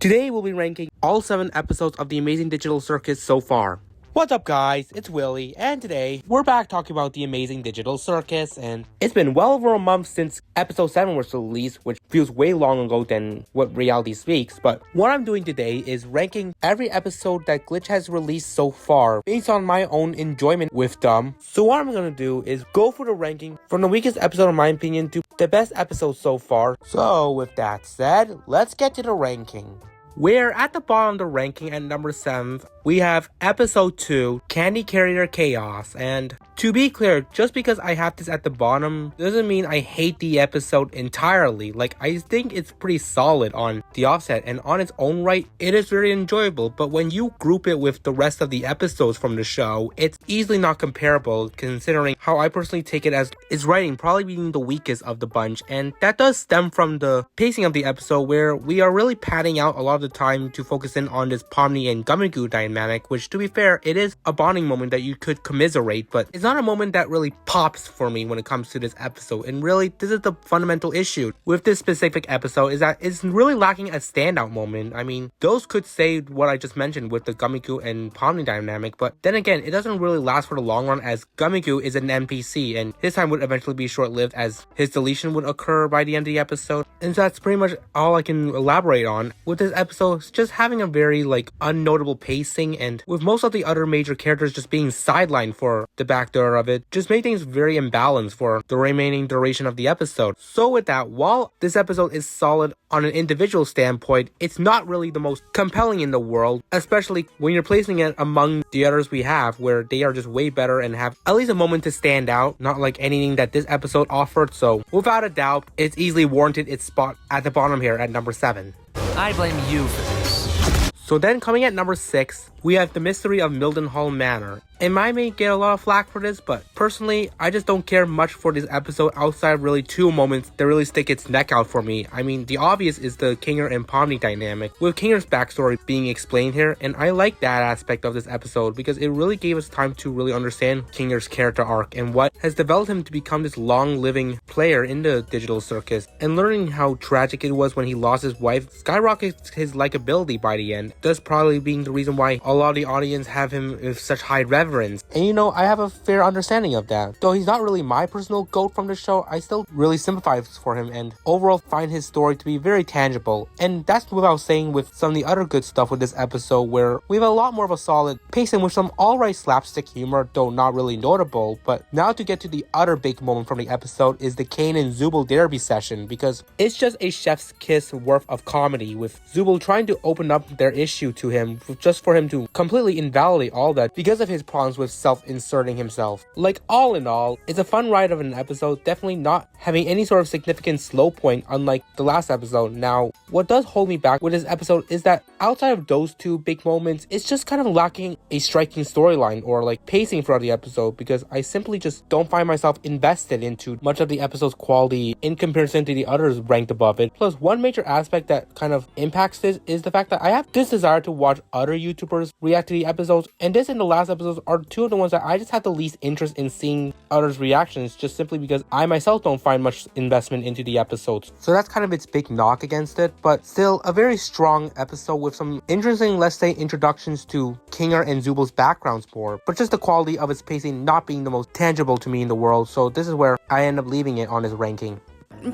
Today we'll be ranking all 7 episodes of the Amazing Digital Circus so far. What's up guys, it's Willie, and today we're back talking about the Amazing Digital Circus, and it's been well over a month since episode 7 was released, which feels way long ago than what reality speaks, but what I'm doing today is ranking every episode that Glitch has released so far based on my own enjoyment with them. So what I'm gonna do is go for the ranking from the weakest episode in my opinion to the best episode so far. So with that said, let's get to the ranking. We're at the bottom of the ranking at number 7. We have episode 2, Candy Carrier Chaos, and to be clear, just because I have this at the bottom doesn't mean I hate the episode entirely. Like, I think it's pretty solid on the offset, and on its own right, it is very enjoyable, but when you group it with the rest of the episodes from the show, it's easily not comparable considering how I personally take it as its writing probably being the weakest of the bunch, and that does stem from the pacing of the episode where we are really padding out a lot of the time to focus in on this Pomni and Gummigoo dynamic, which to be fair, it is a bonding moment that you could commiserate, but it's not a moment that really pops for me when it comes to this episode. And really, this is the fundamental issue with this specific episode, is that it's really lacking a standout moment. I mean, those could say what I just mentioned with the Gummigoo and Pomni dynamic, but then again, it doesn't really last for the long run as Gummigoo is an NPC and his time would eventually be short-lived as his deletion would occur by the end of the episode. And so that's pretty much all I can elaborate on with this episode. It's just having a very unnotable pacing, and with most of the other major characters just being sidelined for the back door of it, just made things very imbalanced for the remaining duration of the episode. So with that, while this episode is solid on an individual standpoint, it's not really the most compelling in the world, especially when you're placing it among the others we have, where they are just way better and have at least a moment to stand out, not like anything that this episode offered. So without a doubt, it's easily warranted its spot at the bottom here at number 7. I blame you for this. So then coming at number 6, we have The Mystery of Mildenhall Manor. And I may get a lot of flack for this, but personally, I just don't care much for this episode outside of really 2 moments that really stick its neck out for me. I mean, the obvious is the Kinger and Pomni dynamic, with Kinger's backstory being explained here, and I like that aspect of this episode because it really gave us time to really understand Kinger's character arc and what has developed him to become this long-living player in the digital circus, and learning how tragic it was when he lost his wife skyrockets his likability by the end, thus probably being the reason why a lot of the audience have him with such high reverence. And you know, I have a fair understanding of that. Though he's not really my personal GOAT from the show, I still really sympathize for him and overall find his story to be very tangible. And that's without saying with some of the other good stuff with this episode, where we have a lot more of a solid pacing with some alright slapstick humor, though not really notable. But now to get to the other big moment from the episode is the Kane and Zubul derby session, because it's just a chef's kiss worth of comedy, with Zubul trying to open up their issue to him just for him to completely invalidate all that because of his problems with self-inserting himself. Like, all in all, it's a fun ride of an episode, definitely not having any sort of significant slow point unlike the last episode. Now, what does hold me back with this episode is that outside of those 2 big moments, it's just kind of lacking a striking storyline or pacing throughout the episode, because I simply just don't find myself invested into much of the episode's quality in comparison to the others ranked above it. Plus, one major aspect that kind of impacts this is the fact that I have this desire to watch other YouTubers react to the episodes, and this and the last episodes are 2 of the ones that I just have the least interest in seeing others' reactions, just simply because I myself don't find much investment into the episodes. So that's kind of its big knock against it, but still a very strong episode with some interesting, let's say, introductions to Kinger and Zubul's backgrounds more, but just the quality of its pacing not being the most tangible to me in the world, so this is where I end up leaving it on this ranking.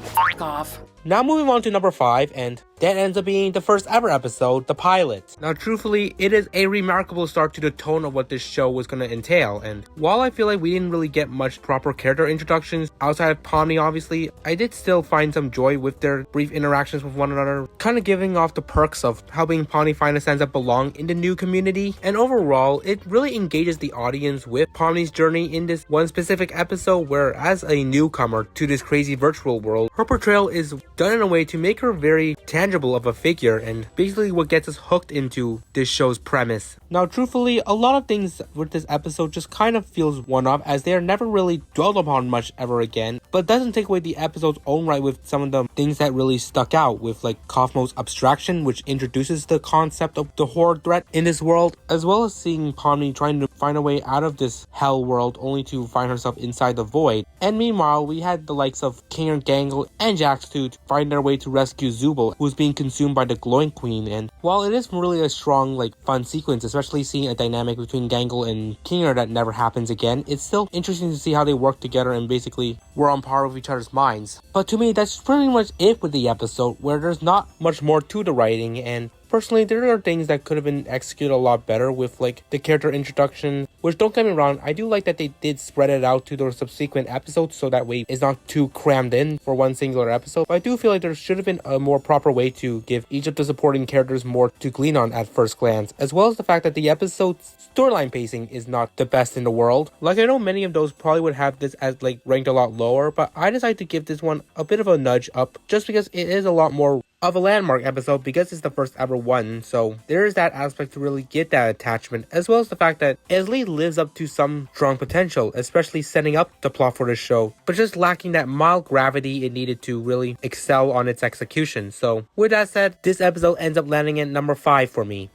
Fuck off. Now moving on to number 5, and that ends up being the first ever episode, The Pilot. Now truthfully, it is a remarkable start to the tone of what this show was going to entail, and while I feel like we didn't really get much proper character introductions outside of Pomni obviously, I did still find some joy with their brief interactions with one another, kind of giving off the perks of helping Pomni find a sense of belong in the new community. And overall, it really engages the audience with Pomni's journey in this one specific episode, where as a newcomer to this crazy virtual world, her portrayal is done in a way to make her very tangible of a figure, and basically what gets us hooked into this show's premise. Now, truthfully, a lot of things with this episode just kind of feels one-off, as they are never really dwelled upon much ever again, but doesn't take away the episode's own right with some of the things that really stuck out, with like Cosmo's abstraction, which introduces the concept of the horror threat in this world, as well as seeing Pomni trying to find a way out of this hell world only to find herself inside the void. And meanwhile, we had the likes of King and Gangle and Jax to find their way to rescue Zubul, who's being consumed by the glowing queen. And while it is really a strong, like, fun sequence, especially seeing a dynamic between Gangle and Kinger that never happens again, it's still interesting to see how they work together and basically were on par with each other's minds. But to me, that's pretty much it with the episode, where there's not much more to the writing, and personally, there are things that could have been executed a lot better with like the character introduction, which, don't get me wrong, I do like that they did spread it out to those subsequent episodes so that way it's not too crammed in for one singular episode. But I do feel like there should have been a more proper way to give each of the supporting characters more to glean on at first glance, as well as the fact that the episode's storyline pacing is not the best in the world. Like, I know many of those probably would have this as like ranked a lot lower, but I decided to give this one a bit of a nudge up just because it is a lot more of a landmark episode, because it's the first ever one, so there is that aspect to really get that attachment, as well as the fact that Esley lives up to some strong potential, especially setting up the plot for the show, but just lacking that mild gravity it needed to really excel on its execution. So with that said, this episode ends up landing at number 5 for me.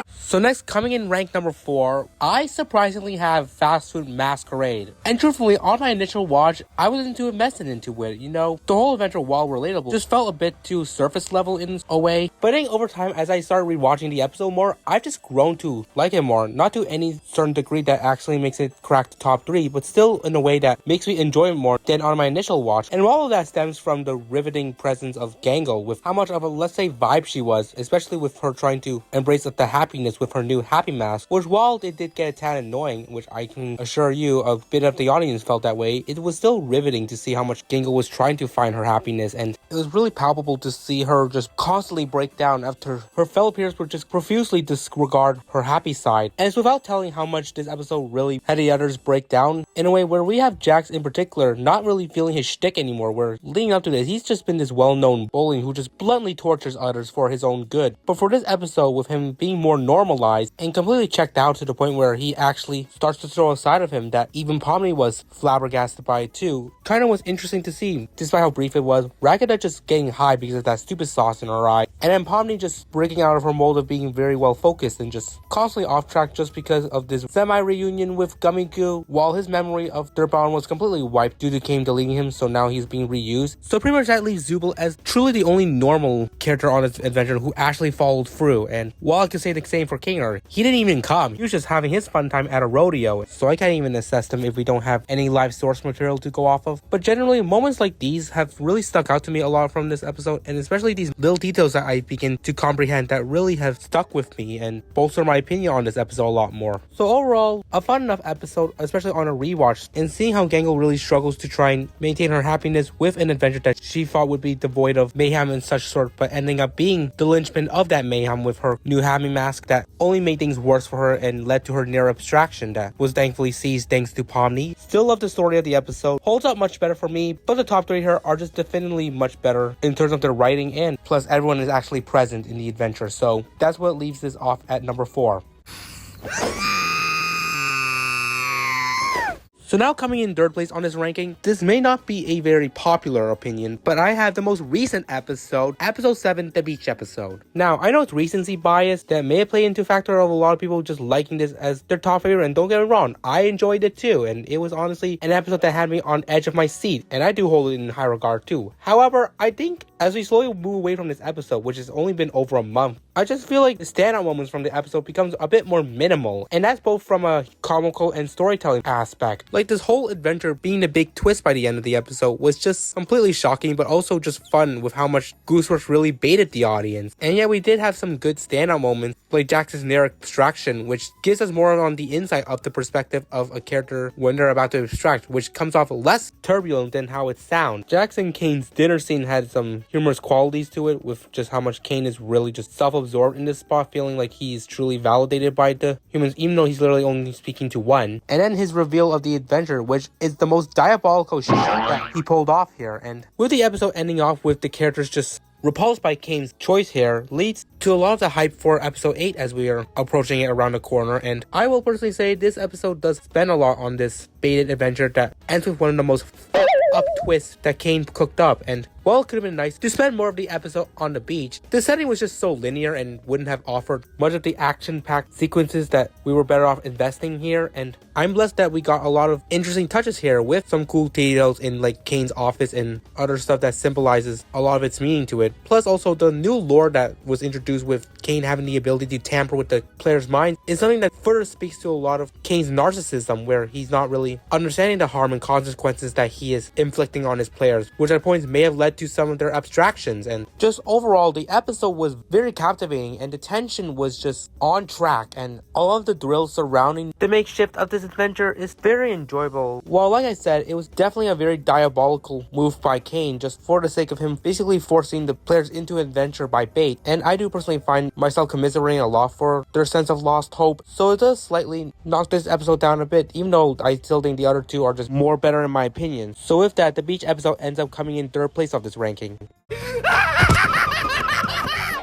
So next, coming in rank number 4, I surprisingly have Fast Food Masquerade. And truthfully, on my initial watch, I wasn't too invested into it. You know, the whole adventure, while relatable, just felt a bit too surface level in a way. But I think over time, as I started rewatching the episode more, I've just grown to like it more. Not to any certain degree that actually makes it crack the top 3, but still in a way that makes me enjoy it more than on my initial watch. And all of that stems from the riveting presence of Gangle, with how much of a, let's say, vibe she was, especially with her trying to embrace the happiness with her new happy mask, which, while it did get a tad annoying, which I can assure you a bit of the audience felt that way, it was still riveting to see how much Gangle was trying to find her happiness, and it was really palpable to see her just constantly break down after her fellow peers would just profusely disregard her happy side. And it's without telling how much this episode really had the others break down in a way where we have Jax in particular not really feeling his shtick anymore, where leading up to this, he's just been this well-known bully who just bluntly tortures others for his own good. But for this episode, with him being more normalized and completely checked out to the point where he actually starts to throw a side of him that even Pomni was flabbergasted by too, kind of was interesting to see. Despite how brief it was, Ragada just getting high because of that stupid sauce in her eye, and then Pomni just breaking out of her mold of being very well focused and just constantly off track just because of this semi-reunion with Gummy-Goo, while his memory of their bond was completely wiped due to Kane deleting him, so now he's being reused. So pretty much that leaves Zubul as truly the only normal character on his adventure who actually followed through. And while I could say the same for Kinger, he didn't even come. He was just having his fun time at a rodeo, so I can't even assess him if we don't have any live source material to go off of. But generally, moments like these have really stuck out to me a lot from this episode, and especially these little details that I begin to comprehend that really have stuck with me and bolster my opinion on this episode a lot more. So overall, a fun enough episode, especially on a rewatch, and seeing how Gangle really struggles to try and maintain her happiness with an adventure that she thought would be devoid of mayhem and such sort, but ending up being the linchpin of that mayhem with her new happy mask that only made things worse for her and led to her near abstraction that was thankfully seized thanks to Pomni. Still love the story of the episode, holds up much better for me, but the top 3 here are just definitely much better in terms of their writing, and plus everyone is actually present in the adventure, so that's what leaves this off at number 4. So now coming in third place on this ranking, this may not be a very popular opinion, but I have the most recent episode, episode 7, the beach episode. Now, I know it's recency bias that may play into factor of a lot of people just liking this as their top favorite, and don't get me wrong, I enjoyed it too, and it was honestly an episode that had me on edge of my seat, and I do hold it in high regard too. However, I think as we slowly move away from this episode, which has only been over a month, I just feel like the standout moments from the episode becomes a bit more minimal, and that's both from a comical and storytelling aspect. Like, this whole adventure being the big twist by the end of the episode was just completely shocking, but also just fun with how much Gooseworks really baited the audience. And yet we did have some good standout moments, like Jax's near abstraction, which gives us more on the insight of the perspective of a character when they're about to abstract, which comes off less turbulent than how it sounds. Jax and Kane's dinner scene had some humorous qualities to it, with just how much Kane is really just self-absorbed in this spot, feeling like he's truly validated by the humans, even though he's literally only speaking to one. And then his reveal of the adventure, which is the most diabolical shit that he pulled off here. And with the episode ending off with the characters just repulsed by Kane's choice here leads to a lot of the hype for episode 8 as we are approaching it around the corner, and I will personally say this episode does spend a lot on this baited adventure that ends with one of the most up twists that Kane cooked up. And while it could have been nice to spend more of the episode on the beach, the setting was just so linear and wouldn't have offered much of the action-packed sequences that we were better off investing here. And I'm blessed that we got a lot of interesting touches here with some cool details in like Kane's office and other stuff that symbolizes a lot of its meaning to it. Plus also the new lore that was introduced with Kane having the ability to tamper with the player's mind is something that further speaks to a lot of Kane's narcissism, where he's not really understanding the harm and consequences that he is inflicting on his players, which at points may have led to some of their abstractions. And just overall, the episode was very captivating and the tension was just on track, and all of the thrills surrounding the makeshift of this adventure is very enjoyable. While like I said, it was definitely a very diabolical move by Kane just for the sake of him basically forcing the players into adventure by bait, and I do personally find myself commiserating a lot for their sense of lost hope, so it does slightly knock this episode down a bit, even though I still think the other two are just more better in my opinion. So with that, the beach episode ends up coming in third place of this ranking.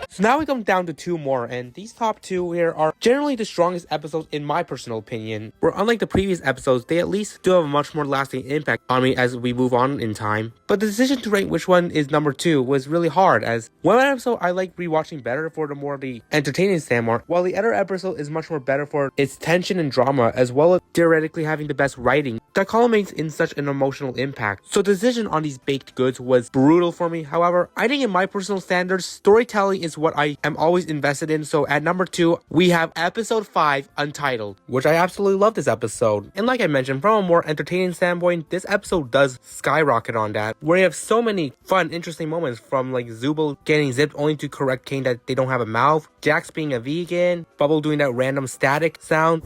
So now we come down to two more, and these top two here are generally the strongest episodes in my personal opinion, where unlike the previous episodes, they at least do have a much more lasting impact on me as we move on in time. But the decision to rank which one is number 2 was really hard, as one episode I like rewatching better for the more the entertaining standpoint, while the other episode is much more better for its tension and drama, as well as theoretically having the best writing that culminates in such an emotional impact. So the decision on these baked goods was brutal for me. However, I think in my personal standards, storytelling is what I am always invested in. So at number 2, we have episode 5, Untitled, which I absolutely love this episode. And like I mentioned, from a more entertaining standpoint, this episode does skyrocket on that, where you have so many fun, interesting moments, from like Zubul getting zipped only to correct Kane that they don't have a mouth, Jax being a vegan, Bubble doing that random static sound,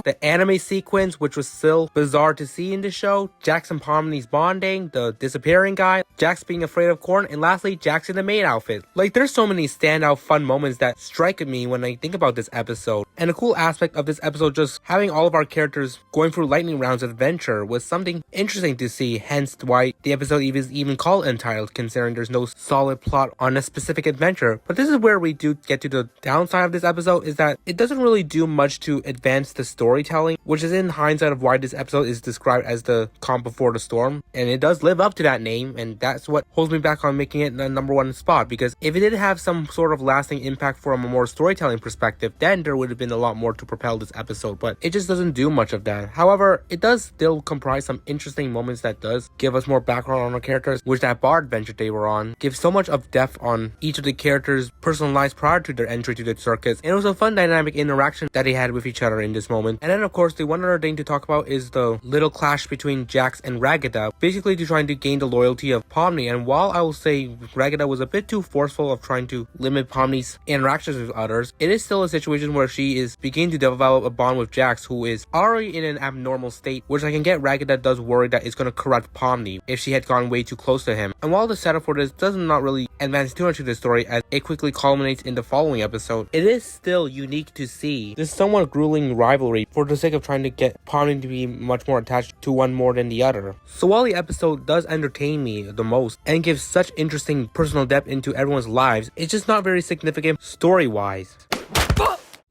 the anime sequence, which was still bizarre to see in the show, Jax and Pomni's bonding, the disappearing guy, Jax being afraid of corn, and lastly, Jax in the maid outfit. Like, there's so many standout fun moments that strike at me when I think about this episode. And a cool aspect of this episode, just having all of our characters going through lightning rounds of adventure, was something interesting to see, hence why the episode is even called Untitled, considering there's no solid plot on a specific adventure. But this is where we do get to the downside of this episode, is that it doesn't really do much to advance the storytelling, which is in hindsight of why this episode is described as the calm before the storm, and it does live up to that name, and that's what holds me back on making it the number 1 spot, because if it did have some sort of lasting impact from a more storytelling perspective, then there would have been a lot more to propel this episode, but it just doesn't do much of that. However, it does still comprise some interesting moments that does give us more background on our characters, which that bar adventure they were on gives so much of depth on each of the characters' personal lives prior to their entry to the circus, and it was a fun dynamic interaction that they had with each other in this moment. And then of course, the one other thing to talk about is the little clash between Jax and Ragada, basically to trying to gain the loyalty of Pomni. And while I will say Ragada was a bit too forceful of trying to limit Pomni's interactions with others, it is still a situation where she is beginning to develop a bond with Jax, who is already in an abnormal state, which I can get Ragada does worry that it's going to corrupt Pomni if she had gone way too close to him. And while the setup for this does not really advance too much to the story, as it quickly culminates in the following episode, it is still unique to see this somewhat grueling rivalry for the sake of trying to get Pomni to be much more attached to one more than the other. So while the episode does entertain me the most and gives such interesting personal depth into everyone's lives, it's just not very significant story-wise.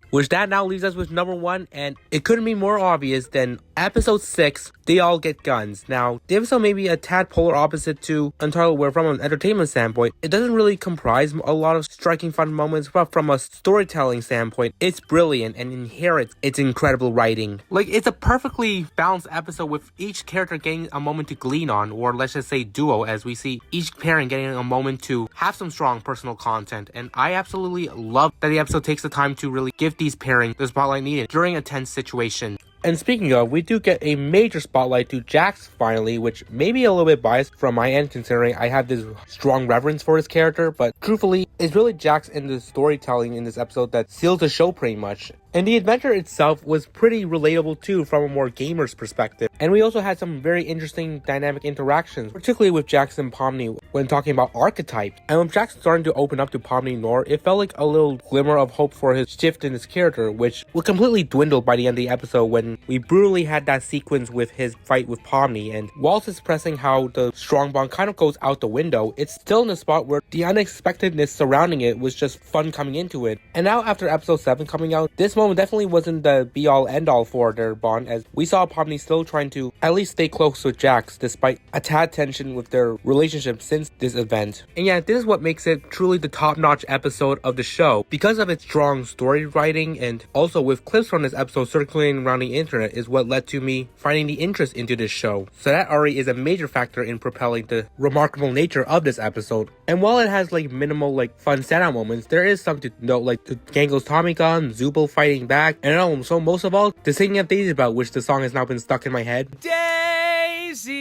Which that now leaves us with number 1, and it couldn't be more obvious than episode 6, They All Get Guns. Now, the episode may be a tad polar opposite to Untitled, where from an entertainment standpoint, it doesn't really comprise a lot of striking fun moments, but from a storytelling standpoint, it's brilliant and inherits its incredible writing. Like, it's a perfectly balanced episode with each character getting a moment to glean on, or let's just say duo, as we see each pairing getting a moment to have some strong personal content. And I absolutely love that the episode takes the time to really give these pairings the spotlight needed during a tense situation. And speaking of, we do get a major spotlight to Jax finally, which may be a little bit biased from my end considering I have this strong reverence for his character, but truthfully, it's really Jax and the storytelling in this episode that seals the show pretty much. And the adventure itself was pretty relatable too from a more gamer's perspective. And we also had some very interesting dynamic interactions, particularly with Jackson and Pomni when talking about archetypes. And when Jackson starting to open up to Pomni Nor, it felt like a little glimmer of hope for his shift in his character, which would completely dwindle by the end of the episode when we brutally had that sequence with his fight with Pomni. And whilst expressing how the strong bond kind of goes out the window, it's still in a spot where the unexpectedness surrounding it was just fun coming into it. And now after episode 7 coming out, this moment definitely wasn't the be-all end-all for their bond, as we saw Pomni still trying to at least stay close with Jax despite a tad tension with their relationship since this event. And yeah, this is what makes it truly the top-notch episode of the show. Because of its strong story writing and also with clips from this episode circulating around the internet is what led to me finding the interest into this show. So that already is a major factor in propelling the remarkable nature of this episode. And while it has like minimal like fun standout moments, there is something to note, like the Gango's Tommy gun, Zubel fighting back, and also most of all, the singing of Daisy Bell, which the song has now been stuck in my head. Daisy,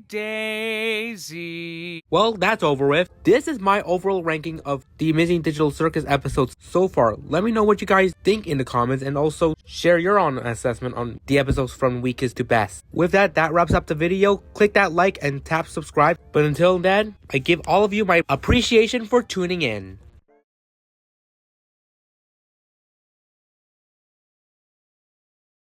Daisy. Well, that's over with. This is my overall ranking of the Amazing Digital Circus episodes so far. Let me know what you guys think in the comments and also share your own assessment on the episodes from weakest to best. With that wraps up the video. Click that like and tap subscribe. But until then, I give all of you my appreciation for tuning in.